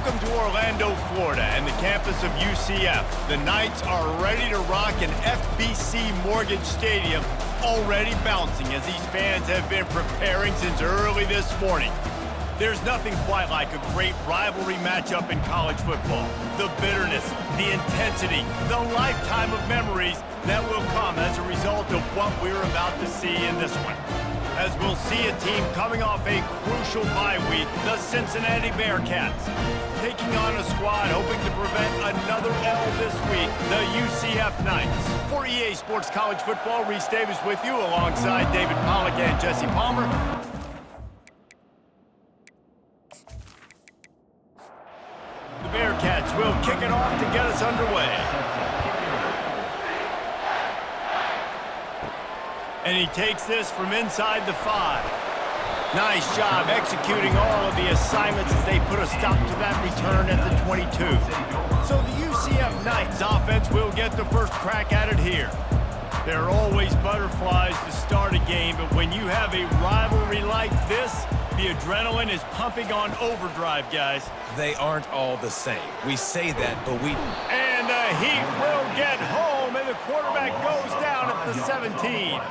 Welcome to Orlando, Florida, and the campus of UCF. The Knights are ready to rock an FBC Mortgage Stadium, already bouncing as these fans have been preparing since early this morning. There's nothing quite like a great rivalry matchup in college football. The bitterness, the intensity, the lifetime of memories that will come as a result of what we're about to see in this one. As we'll see a team coming off a crucial bye week, the Cincinnati Bearcats, taking on a squad hoping to prevent another L this week, the UCF Knights. For EA Sports College Football, Reese Davis with you alongside David Pollack and Jesse Palmer. The Bearcats will kick it off to get us underway. And he takes this from inside the 5. Nice job executing all of the assignments as they put a stop to that return at the 22. So the UCF Knights offense will get the first crack at it here. There are always butterflies to start a game, but when you have a rivalry like this, the adrenaline is pumping on overdrive, guys. They aren't all the same. We say that, but we... And the Heat will get home, and the quarterback goes down at the 17.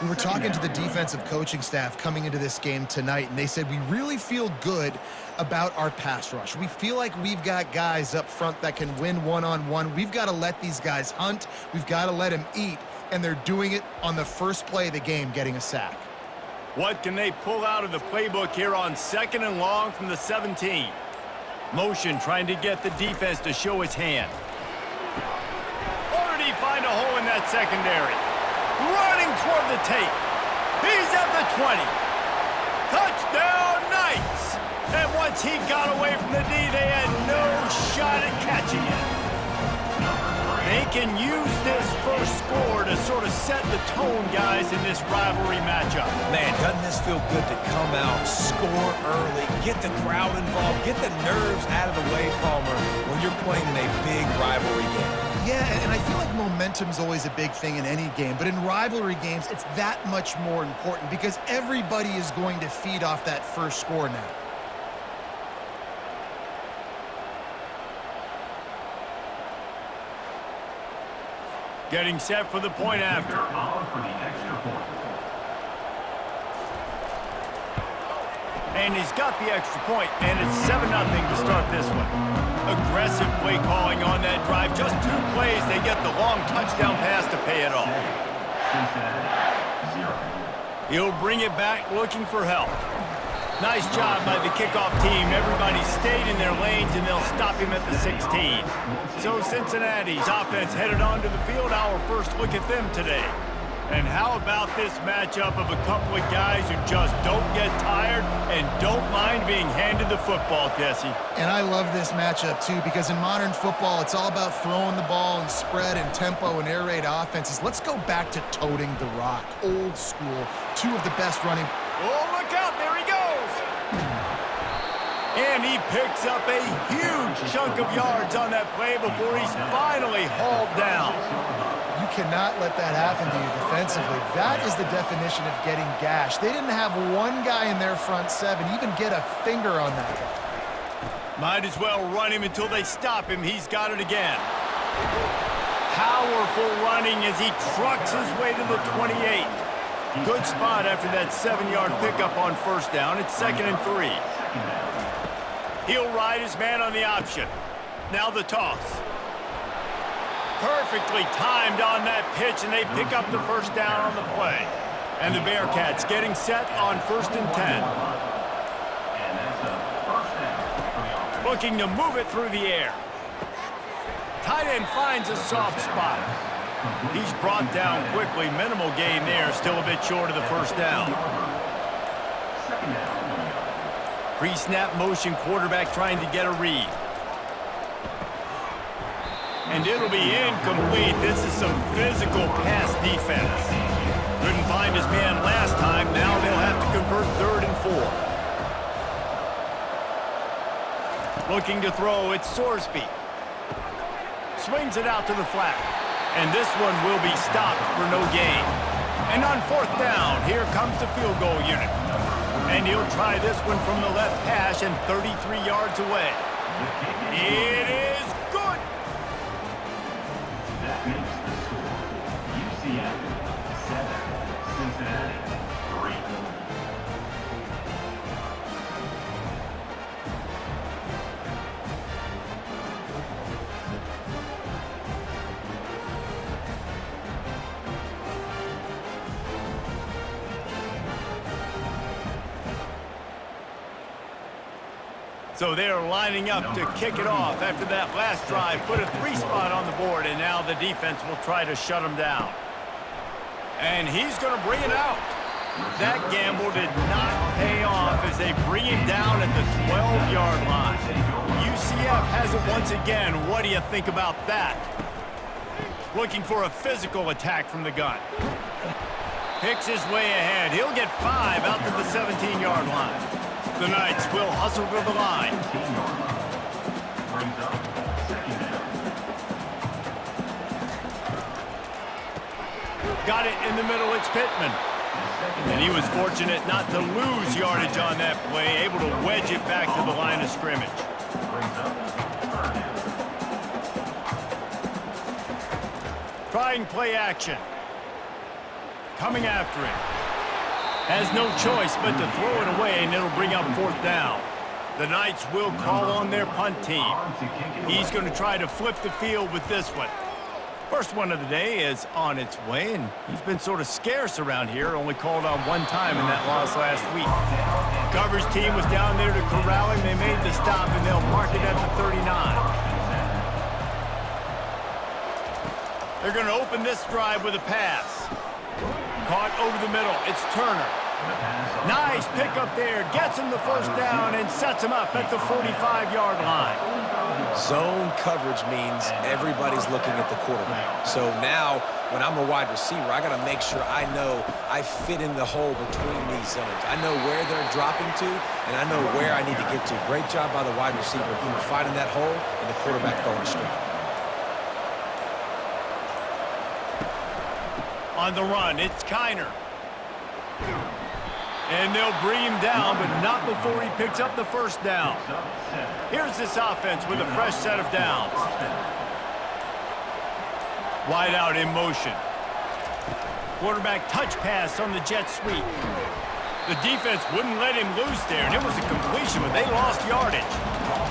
We were talking to the defensive coaching staff coming into this game tonight, and they said we really feel good about our pass rush. We feel like we've got guys up front that can win one-on-one. We've got to let these guys hunt. We've got to let them eat, and they're doing it on the first play of the game, getting a sack. What can they pull out of the playbook here on 2nd and long from the 17? Motion trying to get the defense to show its hand. Or did he find a hole in that secondary? Running toward the tape. He's at the 20. Touchdown, Knights! And once he got away from the D, they had no shot at catching it. They can use this first score to sort of set the tone, guys, in this rivalry matchup. Man, doesn't this feel good to come out, score early, get the crowd involved, get the nerves out of the way, Palmer, when you're playing in a big rivalry game? Yeah, and I feel like momentum's always a big thing in any game, but in rivalry games, it's that much more important because everybody is going to feed off that first score now. Getting set for the point after. And he's got the extra point, and it's 7-0 to start this one. Aggressive play calling on that drive. Just 2 plays, they get the long touchdown pass to pay it off. He'll bring it back looking for help. Nice job by the kickoff team. Everybody stayed in their lanes, and they'll stop him at the 16. So Cincinnati's offense headed onto the field. Our first look at them today. And how about this matchup of a couple of guys who just don't get tired and don't mind being handed the football, Jesse? And I love this matchup, too, because in modern football, it's all about throwing the ball and spread and tempo and air raid offenses. Let's go back to toting the rock. Old school. 2 of the best running. Oh, look out. There he goes. And he picks up a huge chunk of yards on that play before he's finally hauled down. You cannot let that happen to you defensively. That is the definition of getting gashed. They didn't have one guy in their front 7 even get a finger on that guy. Might as well run him until they stop him. He's got it again. Powerful running as he trucks his way to the 28. Good spot after that 7-yard pickup on first down. It's 2nd and 3. He'll ride his man on the option. Now the toss. Perfectly timed on that pitch, and they pick up the first down on the play. And the Bearcats getting set on 1st and 10. Looking to move it through the air. Tight end finds a soft spot. He's brought down quickly. Minimal gain there, still a bit short of the first down. Pre-snap motion, quarterback trying to get a read. And it'll be incomplete. This is some physical pass defense. Couldn't find his man last time. Now they'll have to convert 3rd and 4. Looking to throw, it's Sorsby. Swings it out to the flat. And this one will be stopped for no gain. And on 4th down, here comes the field goal unit. And he'll try this one from the left hash and 33 yards away. It is good. That makes the score UCF 7, Cincinnati 3. So they're lining up to kick it off after that last drive. Put a 3 spot on the board, and now the defense will try to shut them down. And he's going to bring it out. That gamble did not pay off as they bring it down at the 12-yard line. UCF has it once again. What do you think about that? Looking for a physical attack from the gun. Picks his way ahead. He'll get 5 out to the 17-yard line. The Knights will hustle to the line. Brings up second down. Got it in the middle. It's Pittman. And he was fortunate not to lose yardage on that play, able to wedge it back to the line of scrimmage. Brings up third down. Trying play action. Coming after him. Has no choice but to throw it away, and it'll bring up 4th down. The Knights will call on their punt team. He's going to try to flip the field with this one. First one of the day is on its way, and he's been sort of scarce around here, only called on 1 time in that loss last week. Coverage team was down there to corral him. They made the stop, and they'll mark it at the 39. They're going to open this drive with a pass. Caught over the middle. It's Turner. Nice pickup there. Gets him the first down and sets him up at the 45-yard line. Zone coverage means everybody's looking at the quarterback. So now, when I'm a wide receiver, I got to make sure I know I fit in the hole between these zones. I know where they're dropping to, and I know where I need to get to. Great job by the wide receiver finding that hole and the quarterback going astray. On the run, it's Kiner. And they'll bring him down, but not before he picks up the first down. Here's this offense with a fresh set of downs. Wide out in motion. Quarterback touch pass on the jet sweep. The defense wouldn't let him loose there, and it was a completion, but they lost yardage.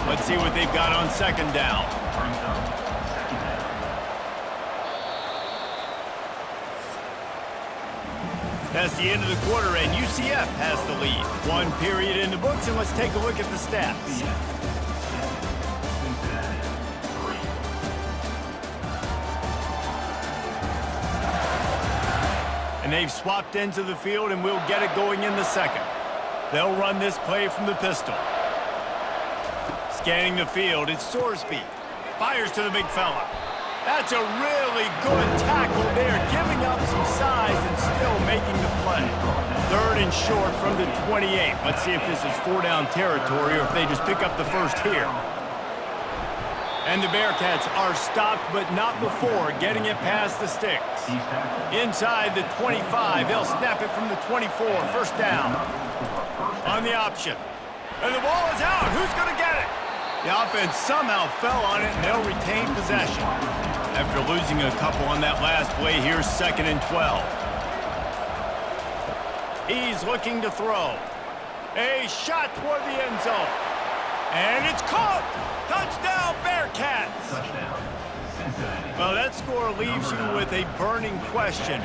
Let's see what they've got on second down. That's the end of the quarter, and UCF has the lead. 1 period in the books, and let's take a look at the stats. And they've swapped ends of the field, and we'll get it going in the second. They'll run this play from the pistol. Scanning the field, it's Sorsby. Fires to the big fella. That's a really good tackle there, giving up some size and still making the play. 3rd and short from the 28. Let's see if this is 4-down territory or if they just pick up the first here. And the Bearcats are stopped, but not before getting it past the sticks. Inside the 25, they'll snap it from the 24. First down. On the option. And the ball is out. Who's going to get it? The offense somehow fell on it, and they'll retain possession. After losing a couple on that last play, here's 2nd and 12. He's looking to throw. A shot toward the end zone. And it's caught! Touchdown, Bearcats! Well, that score leaves you with a burning question.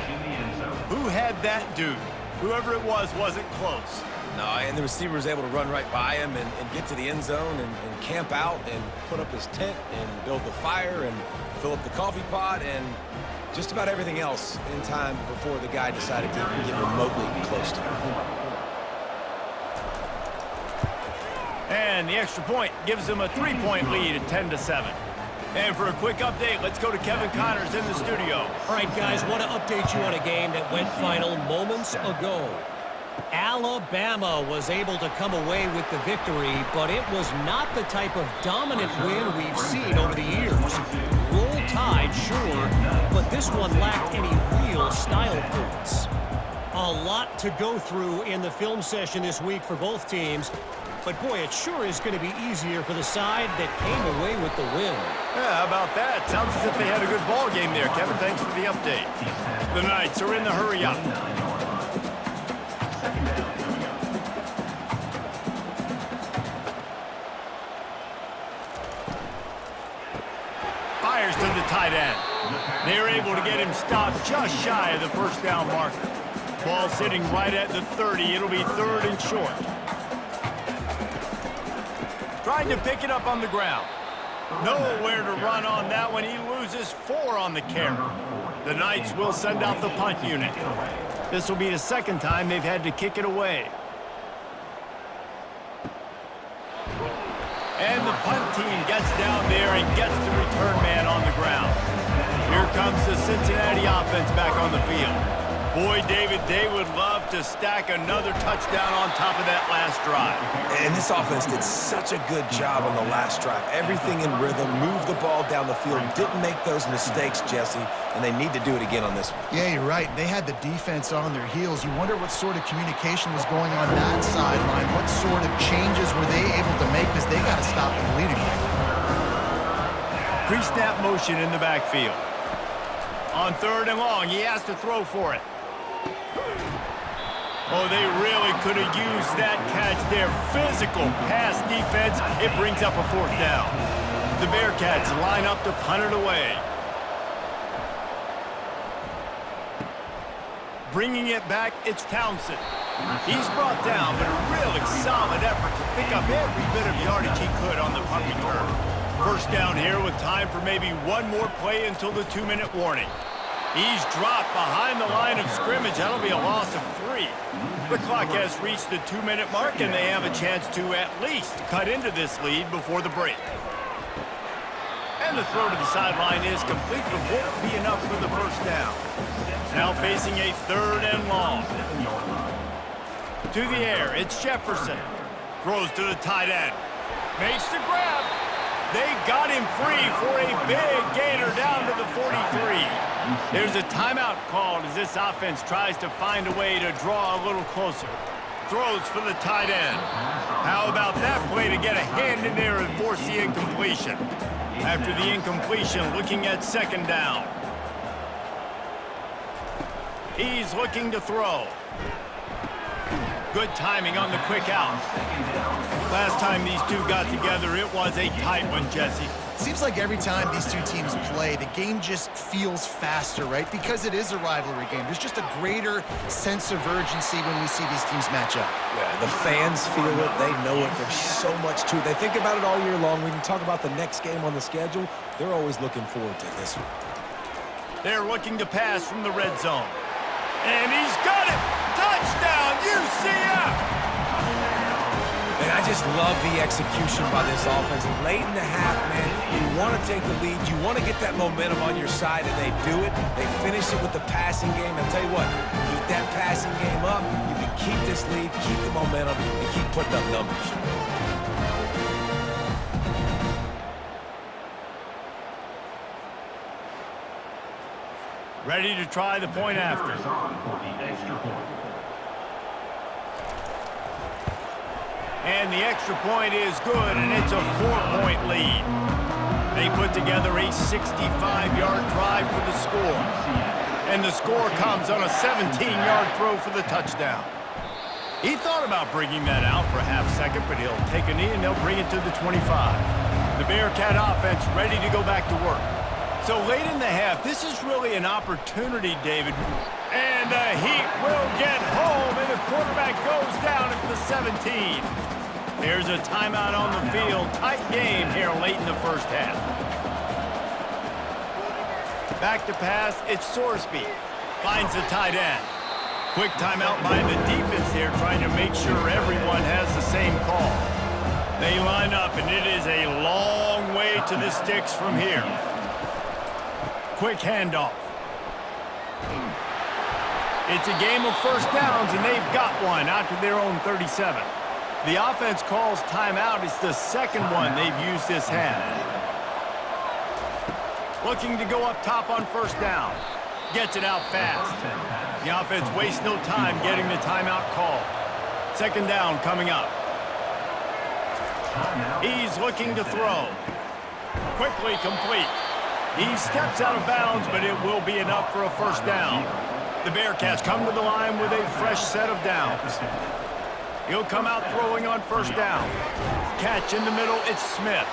Who had that dude? Whoever it was wasn't close. No, and the receiver was able to run right by him and get to the end zone and camp out and put up his tent and build the fire and fill up the coffee pot and just about everything else in time before the guy decided to even get remotely close to him. And the extra point gives them a 3-point lead at 10-7. And for a quick update, let's go to Kevin Connors in the studio. All right, guys, want to update you on a game that went final moments ago. Alabama was able to come away with the victory, but it was not the type of dominant win we've seen over the years. Roll Tide, sure, but this one lacked any real style points. A lot to go through in the film session this week for both teams. But, boy, it sure is going to be easier for the side that came away with the win. Yeah, how about that? Sounds as if they had a good ball game there, Kevin. Thanks for the update. The Knights are in the hurry up. Second down coming up. Fires to the tight end. They're able to get him stopped just shy of the first down marker. Ball sitting right at the 30. It'll be third and short. Trying to pick it up on the ground. Nowhere to run on that one. He loses 4 on the carry. The Knights will send out the punt unit. This will be the second time they've had to kick it away. And the punt team gets down there and gets the return man on the ground. Here comes the Cincinnati offense back on the field. Boy, David, they would love to stack another touchdown on top of that last drive. And this offense did such a good job on the last drive. Everything in rhythm, moved the ball down the field, didn't make those mistakes, Jesse, and they need to do it again on this one. Yeah, you're right. They had the defense on their heels. You wonder what sort of communication was going on that sideline. What sort of changes were they able to make because they got to stop the bleeding. Pre-snap motion in the backfield. On third and long, he has to throw for it. Oh, they really could have used that catch there. Physical pass defense. It brings up a fourth down. The Bearcats line up to punt it away. Bringing it back, it's Townsend. He's brought down, but a really solid effort to pick up every bit of yardage he could on the punt return. First down here with time for maybe one more play until the 2-minute warning. He's dropped behind the line of scrimmage. That'll be a loss of 3. The clock has reached the 2-minute mark, and they have a chance to at least cut into this lead before the break. And the throw to the sideline is complete, but won't be enough for the first down. Now facing a third and long. To the air, it's Jefferson. Throws to the tight end. Makes the grab. They got him free for a big gainer down to the 43. There's a timeout called as this offense tries to find a way to draw a little closer. Throws for the tight end. How about that play to get a hand in there and force the incompletion? After the incompletion, looking at second down. He's looking to throw. Good timing on the quick out. Last time these two got together, it was a tight one, Jesse. Seems like every time these two teams play, the game just feels faster, right? Because it is a rivalry game. There's just a greater sense of urgency when we see these teams match up. Yeah, the fans feel it. They know it. There's so much to it. They think about it all year long. We can talk about the next game on the schedule. They're always looking forward to this one. They're looking to pass from the red zone. And he's got it! Touchdown, UCF! And I just love the execution by this offense. Late in the half, man, you want to take the lead. You want to get that momentum on your side, and they do it. They finish it with the passing game. I'll tell you what, keep that passing game up. You can keep this lead, keep the momentum, and keep putting up numbers. Ready to try the point after. And the extra point is good, and it's a 4-point lead. They put together a 65-yard drive for the score. And the score comes on a 17-yard throw for the touchdown. He thought about bringing that out for a half second, but he'll take a knee and they'll bring it to the 25. The Bearcat offense ready to go back to work. So late in the half, this is really an opportunity, David. And the Heat will get home, and the quarterback goes down at the 17. There's a timeout on the field. Tight game here late in the first half. Back to pass, it's Sorsby. Finds the tight end. Quick timeout by the defense here, trying to make sure everyone has the same call. They line up, and it is a long way to the sticks from here. Quick handoff. It's a game of first downs, and they've got one out to their own 37. The offense calls timeout. It's the second one they've used this half. Looking to go up top on first down. Gets it out fast. The offense wastes no time getting the timeout called. Second down coming up. He's looking to throw. Quickly complete. He steps out of bounds, but it will be enough for a first down. The Bearcats come to the line with a fresh set of downs. He'll come out throwing on first down. Catch in the middle, it's Smith.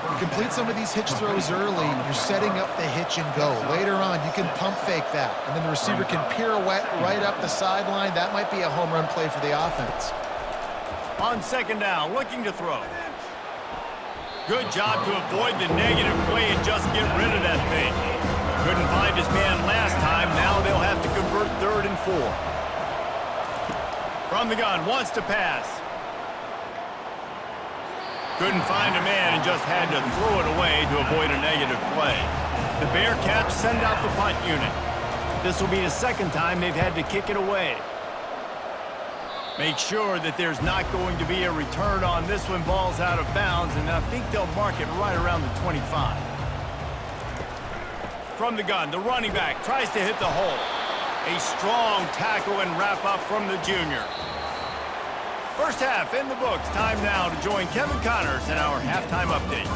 You complete some of these hitch throws early, you're setting up the hitch and go. Later on, you can pump fake that, and then the receiver can pirouette right up the sideline. That might be a home run play for the offense. On second down, looking to throw. Good job to avoid the negative play and just get rid of that thing. Couldn't find his man last time. Now they'll have to convert 3rd and 4. From the gun, wants to pass. Couldn't find a man and just had to throw it away to avoid a negative play. The Bearcats send out the punt unit. This will be the second time they've had to kick it away. Make sure that there's not going to be a return on this one. Ball's out of bounds, and I think they'll mark it right around the 25. From the gun, the running back tries to hit the hole. A strong tackle and wrap up from the junior. First half in the books. Time now to join Kevin Connors in our halftime update.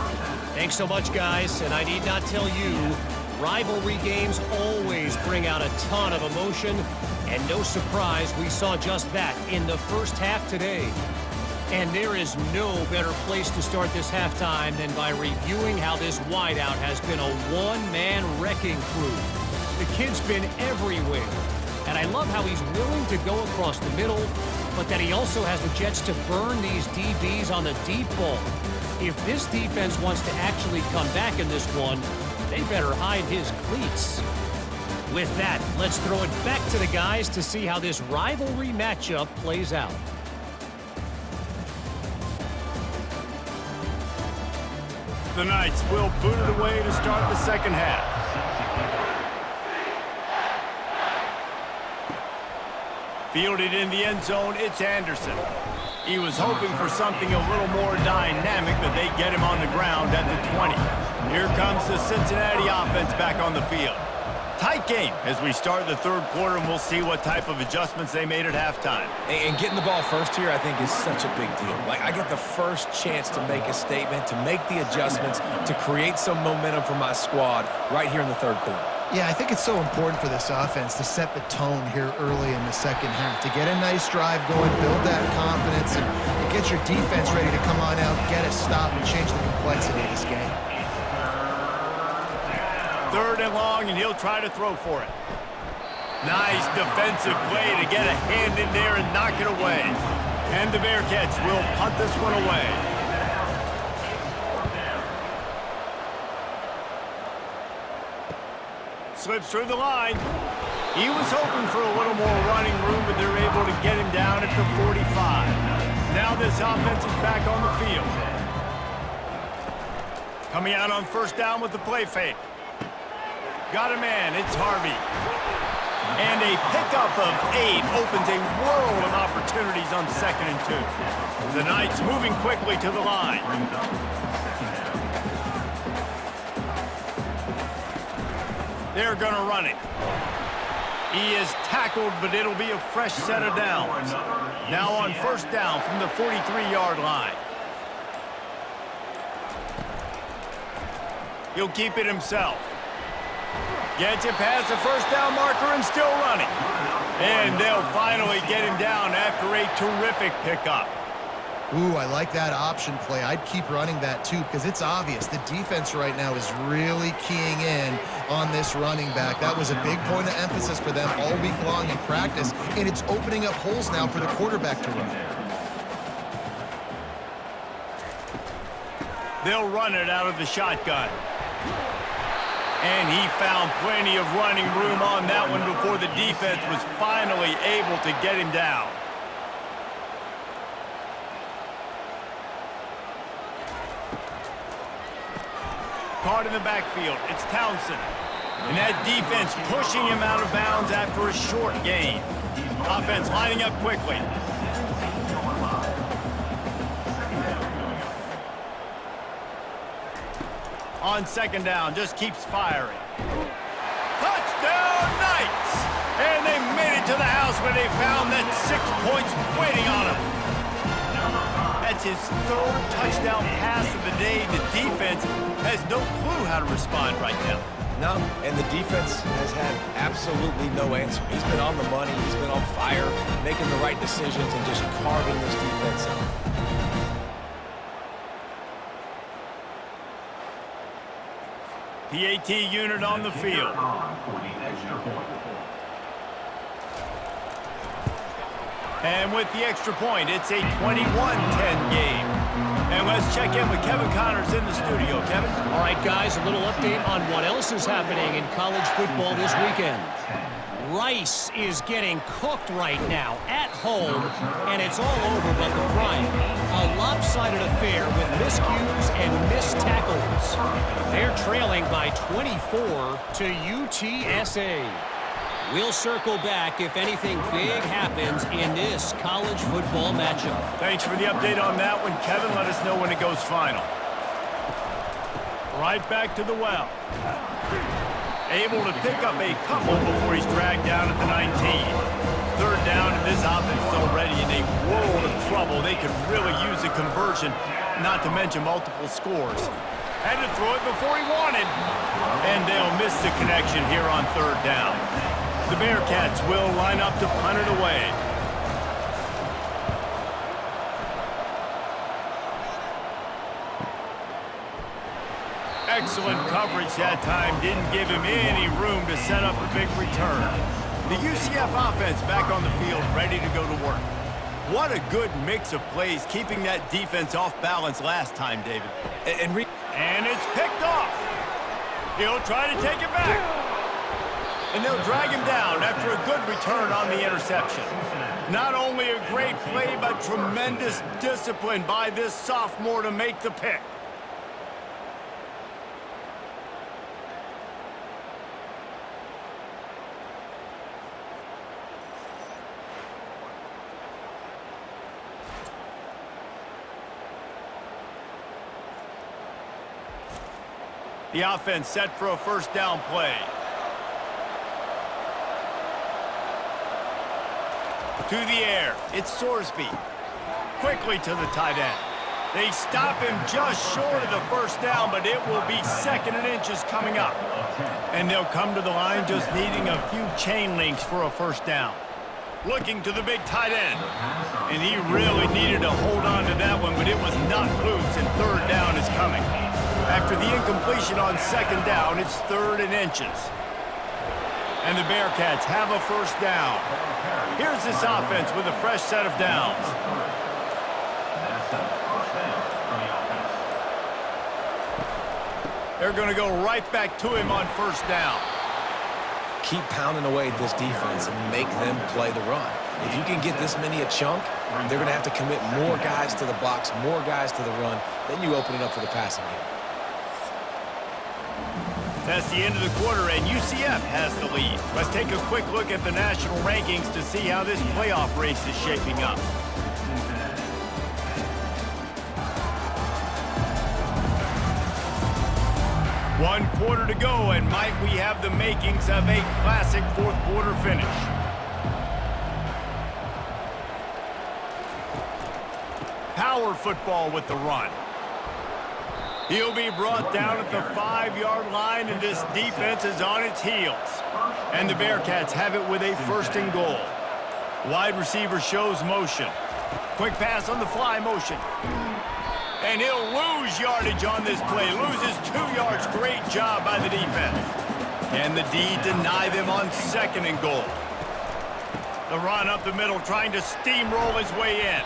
Thanks so much, guys. And I need not tell you, rivalry games always bring out a ton of emotion. And no surprise, we saw just that in the first half today. And there is no better place to start this halftime than by reviewing how this wideout has been a one-man wrecking crew. The kid's been everywhere. And I love how he's willing to go across the middle, but that he also has the jets to burn these DBs on the deep ball. If this defense wants to actually come back in this one, they better hide his cleats. With that, let's throw it back to the guys to see how this rivalry matchup plays out. The Knights will boot it away to start the second half. Fielded in the end zone, it's Anderson. He was hoping for something a little more dynamic, but they get him on the ground at the 20. Here comes the Cincinnati offense back on the field. Tight game as we start the third quarter, and we'll see what type of adjustments they made at halftime. And getting the ball first here, I think, is such a big deal. Like, I get the first chance to make a statement, to make the adjustments, to create some momentum for my squad right here in the third quarter. Yeah, I think it's so important for this offense to set the tone here early in the second half, to get a nice drive going, build that confidence, and get your defense ready to come on out, get a stop, and change the complexity of this game. 3rd and long, and he'll try to throw for it. Nice defensive play to get a hand in there and knock it away. And the Bearcats will punt this one away. Slips through the line. He was hoping for a little more running room, but they're able to get him down at the 45. Now this offense is back on the field. Coming out on first down with the play fake. Got a man, it's Harvey. And a pickup of 8 opens a world of opportunities on 2nd and 2. The Knights moving quickly to the line. They're going to run it. He is tackled, but it'll be a fresh set of downs. Now on first down from the 43-yard line. He'll keep it himself. Gets it past the first down marker and still running. And they'll finally get him down after a terrific pickup. Ooh, I like that option play. I'd keep running that too, because it's obvious the defense right now is really keying in on this running back. That was a big point of emphasis for them all week long in practice, and it's opening up holes now for the quarterback to run. They'll run it out of the shotgun. And he found plenty of running room on that one before the defense was finally able to get him down. Caught in the backfield, it's Townsend. And that defense pushing him out of bounds after a short gain. Offense lining up quickly. On second down, just keeps firing. Touchdown Knights! And they made it to the house where they found that 6 points waiting on them. That's his third touchdown pass of the day. The defense has no clue how to respond right now. No, and the defense has had absolutely no answer. He's been on the money, he's been on fire, making the right decisions and just carving this defense up. PAT unit on the field. For the extra point. And with the extra point, it's a 21-10 game. And let's check in with Kevin Connors in the studio. Kevin? All right, guys, a little update on what else is happening in college football this weekend. Rice is getting cooked right now at home, and it's all over but the crying. A lopsided affair with miscues and missed tackles. They're trailing by 24 to UTSA. We'll circle back if anything big happens in this college football matchup. Thanks for the update on that one, Kevin. Let us know when it goes final. Right back to the well. Able to pick up a couple before he's dragged down at the 19. Third down, and this offense is already in a world of trouble. They could really use a conversion, not to mention multiple scores. Had to throw it before he wanted. And they'll miss the connection here on third down. The Bearcats will line up to punt it away. Excellent coverage that time. Didn't give him any room to set up a big return. The UCF offense back on the field, ready to go to work. What a good mix of plays, keeping that defense off balance last time, David. And it's picked off. He'll try to take it back. And they'll drag him down after a good return on the interception. Not only a great play, but tremendous discipline by this sophomore to make the pick. The offense set for a first down play. To the air, it's Sorsby. Quickly to the tight end. They stop him just short of the first down, but it will be 2nd and inches coming up. And they'll come to the line just needing a few chain links for a first down. Looking to the big tight end. And he really needed to hold on to that one, but it was not loose, and third down is coming. After the incompletion on 2nd down, it's 3rd and inches. And the Bearcats have a first down. Here's this offense with a fresh set of downs. They're going to go right back to him on first down. Keep pounding away at this defense and make them play the run. If you can get this many a chunk, they're going to have to commit more guys to the box, more guys to the run. Then you open it up for the passing game. That's the end of the quarter, and UCF has the lead. Let's take a quick look at the national rankings to see how this playoff race is shaping up. One quarter to go, and might we have the makings of a classic fourth quarter finish. Power football with the run. He'll be brought down at the 5-yard line, and this defense is on its heels. And the Bearcats have it with a 1st and goal. Wide receiver shows motion. Quick pass on the fly motion. And he'll lose yardage on this play. Loses 2 yards. Great job by the defense. Can the D deny them on 2nd and goal? The run up the middle, trying to steamroll his way in.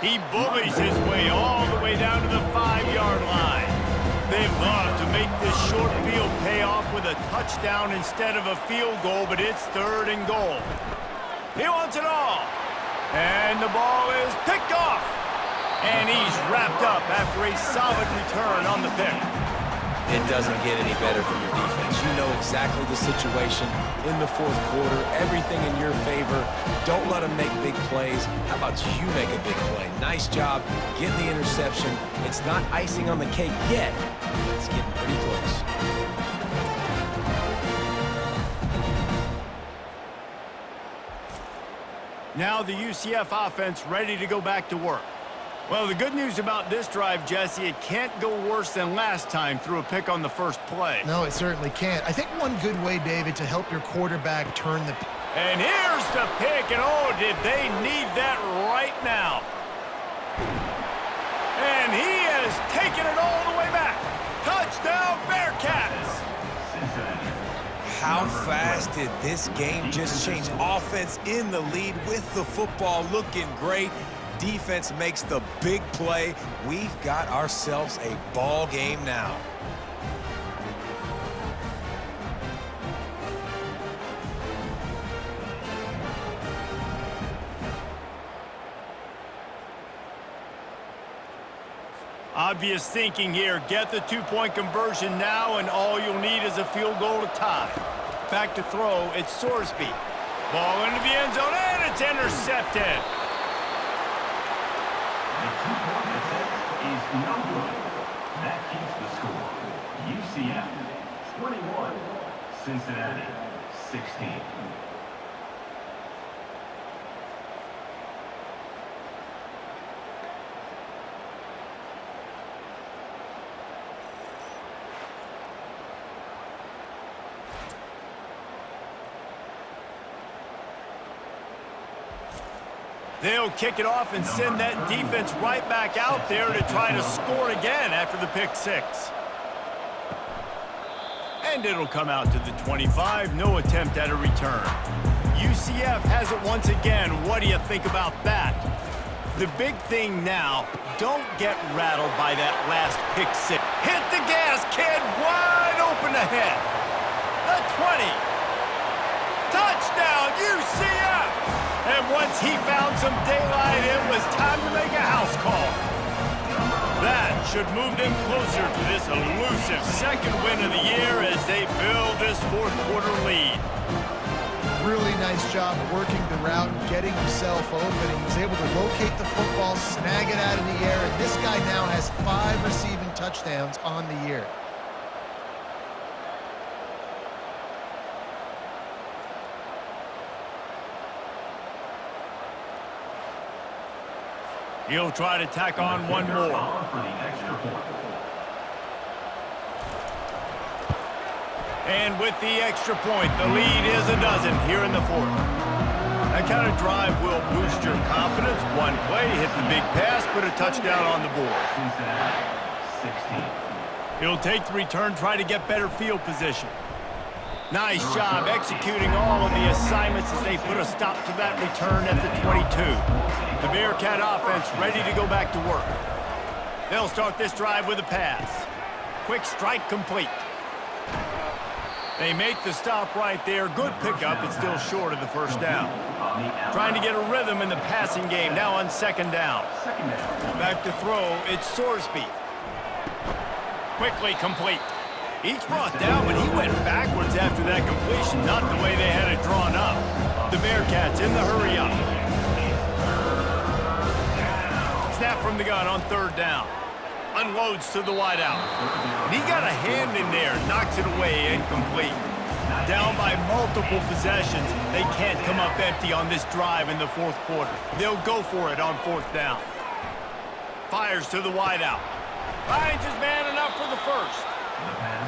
He bullies his way all the way down to the 5-yard line. They love to make this short field pay off with a touchdown instead of a field goal, but it's 3rd and goal. He wants it all. And the ball is picked off. And he's wrapped up after a solid return on the pick. It doesn't get any better for your defense. You know exactly the situation in the 4th quarter. Everything in your favor. Don't let them make big plays. How about you make a big play? Nice job getting the interception. It's not icing on the cake yet, but it's getting pretty close. Now the UCF offense ready to go back to work. Well, the good news about this drive, Jesse, it can't go worse than last time through a pick on the first play. No, it certainly can't. I think one good way, David, to help your quarterback turn the... And here's the pick, and oh, did they need that right now. And he has taken it all the way back. Touchdown, Bearcats! How fast did this game just change? Offense in the lead with the football looking great. Defense makes the big play. We've got ourselves a ball game now. Obvious thinking here. Get the two-point conversion now, and all you'll need is a field goal to tie. Back to throw, it's Sorsby. Ball into the end zone, and it's intercepted. The two-point attempt is no good. That keeps the score. UCF 21, Cincinnati 16. They'll kick it off and send that defense right back out there to try to score again after the pick six. And it'll come out to the 25. No attempt at a return. UCF has it once again. What do you think about that? The big thing now, don't get rattled by that last pick six. Hit the gas, kid. Wide open ahead. The 20. Touchdown, UCF! And once he found some daylight, it was time to make a house call. That should move them closer to this elusive second win of the year as they build this fourth quarter lead. Really nice job working the route and getting himself open. He was able to locate the football, snag it out of the air, and this guy now has 5 receiving touchdowns on the year. He'll try to tack on one more. And with the extra point, the lead is a dozen here in the fourth. That kind of drive will boost your confidence. One play, hit the big pass, put a touchdown on the board. He'll take the return, try to get better field position. Nice job executing all of the assignments as they put a stop to that return at the 22. The Bearcat offense ready to go back to work. They'll start this drive with a pass. Quick strike complete. They make the stop right there. Good pickup, but still short of the first down. Trying to get a rhythm in the passing game now on second down. Back to throw, it's Sorsby. Quickly complete. Each brought down, but he went backwards after that completion, not the way they had it drawn up. The Bearcats in the hurry up. Snap from the gun on third down. Unloads to the wideout. And he got a hand in there, knocks it away, incomplete. Down by multiple possessions. They can't come up empty on this drive in the fourth quarter. They'll go for it on fourth down. Fires to the wideout. Finds his man enough for the first.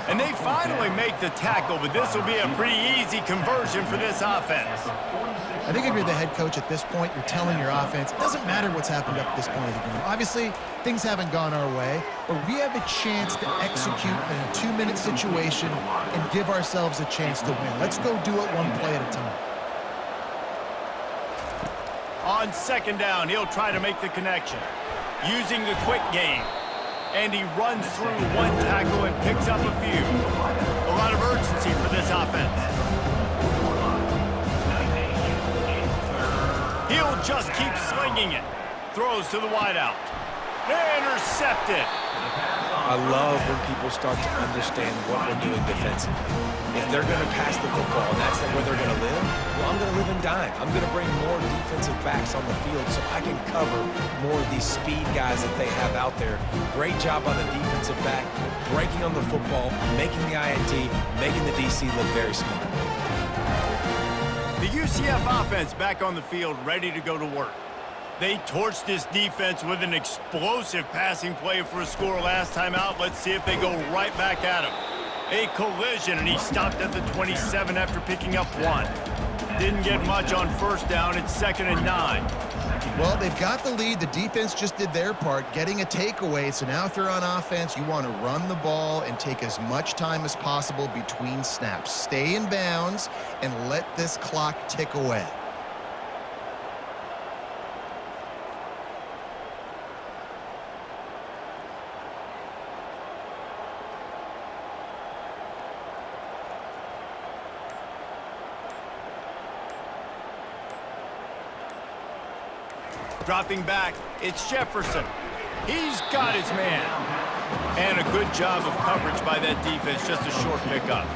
And they finally make the tackle, but this will be a pretty easy conversion for this offense. I think if you're the head coach at this point, you're telling your offense, it doesn't matter what's happened up to this point of the game. Obviously, things haven't gone our way, but we have a chance to execute in a 2-minute situation and give ourselves a chance to win. Let's go do it one play at a time. On second down, he'll try to make the connection. Using the quick game. And he runs through one tackle and picks up a few. A lot of urgency for this offense. He'll just keep slinging it. Throws to the wideout. Intercepted. I love when people start to understand what we're doing defensively. If they're going to pass the football and that's where they're going to live, well, I'm going to live and dime. I'm going to bring more defensive backs on the field so I can cover more of these speed guys that they have out there. Great job on the defensive back, breaking on the football, making the INT, making the DC look very smart. The UCF offense back on the field, ready to go to work. They torched this defense with an explosive passing play for a score last time out. Let's see if they go right back at him. A collision, and he stopped at the 27 after picking up 1. Didn't get much on first down. It's 2nd and 9. Well, they've got the lead. The defense just did their part, getting a takeaway. So now if you're on offense, you want to run the ball and take as much time as possible between snaps. Stay in bounds and let this clock tick away. Dropping back, it's Jefferson. He's got his man. And a good job of coverage by that defense, just a short pickup.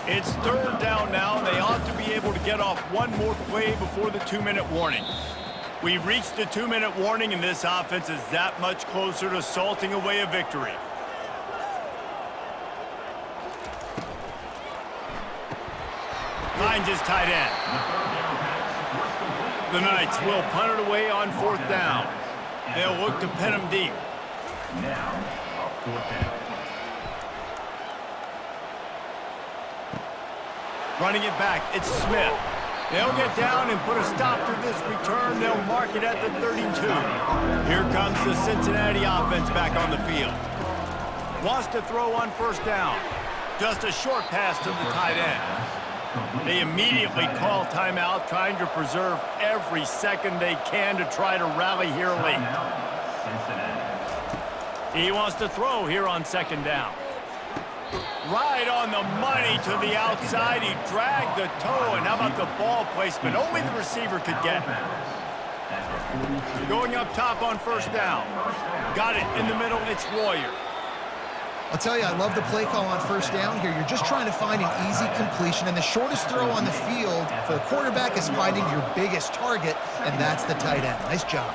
It's 3rd down now. They ought to be able to get off one more play before the 2-minute warning. We've reached the 2-minute warning, and this offense is that much closer to salting away a victory. Finds his tight end. The Knights will punt it away on 4th down. They'll look to pin him deep. Now, a 4th down. Running it back, it's Smith. They'll get down and put a stop to this return. They'll mark it at the 32. Here comes the Cincinnati offense back on the field. Wants to throw on 1st down. Just a short pass to the tight end. They immediately call timeout, trying to preserve every second they can to try to rally here late. He wants to throw here on 2nd down. Right on the money to the outside. He dragged the toe, and how about the ball placement? Only the receiver could get it. Going up top on 1st down. Got it in the middle. It's Royer. I'll tell you, I love the play call on 1st down here. You're just trying to find an easy completion, and the shortest throw on the field for a quarterback is finding your biggest target, and that's the tight end. Nice job.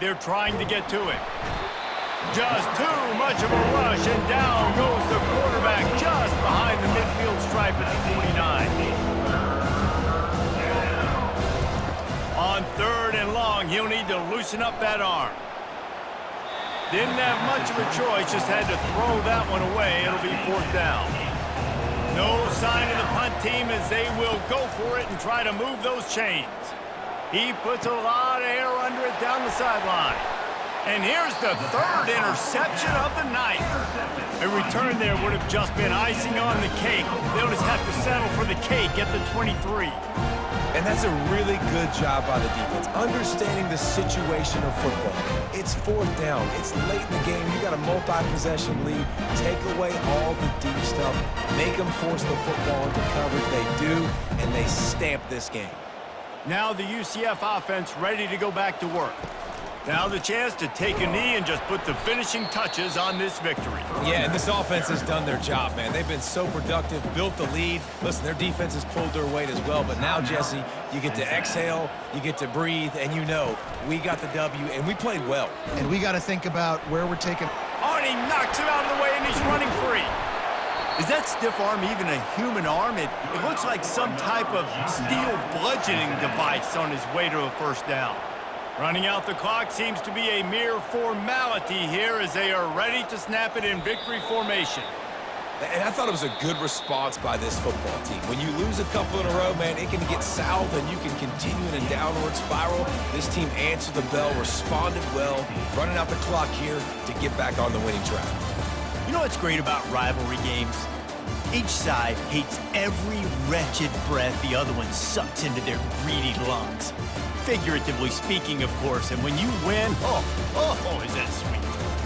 They're trying to get to it. Just too much of a rush, and down goes the quarterback just behind the midfield stripe at the 49. On 3rd and long, he'll need to loosen up that arm. Didn't have much of a choice, just had to throw that one away. It'll be 4th down. No sign of the punt team as they will go for it and try to move those chains. He puts a lot of air under it down the sideline. And here's the 3rd interception of the night. A return there would have just been icing on the cake. They'll just have to settle for the cake at the 23. And that's a really good job by the defense, understanding the situation of football. It's 4th down. It's late in the game. You got a multi-possession lead. Take away all the deep stuff. Make them force the football into coverage. They do, and they stamp this game. Now the UCF offense ready to go back to work. Now the chance to take a knee and just put the finishing touches on this victory. Yeah, and this offense has done their job, man. They've been so productive, built the lead. Listen, their defense has pulled their weight as well. But now, Jesse, you get to exhale, you get to breathe, and you know we got the W, and we played well. And we got to think about where we're taking. Oh, and he knocks him out of the way, and he's running free. Is that stiff arm even a human arm? It looks like some type of steel bludgeoning device on his way to a 1st down. Running out the clock seems to be a mere formality here as they are ready to snap it in victory formation. And I thought it was a good response by this football team. When you lose a couple in a row, man, it can get south and you can continue in a downward spiral. This team answered the bell, responded well, running out the clock here to get back on the winning track. You know what's great about rivalry games? Each side hates every wretched breath the other one sucks into their greedy lungs. Figuratively speaking, of course, and when you win, oh, is that sweet.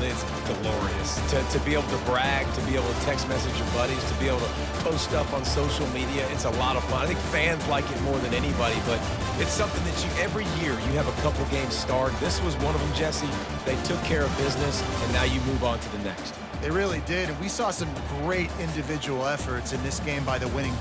It's glorious. To be able to brag, to be able to text message your buddies, to be able to post stuff on social media, it's a lot of fun. I think fans like it more than anybody, but it's something that every year you have a couple games start. This was one of them, Jesse. They took care of business, and now you move on to the next. They really did, and we saw some great individual efforts in this game by the winning team.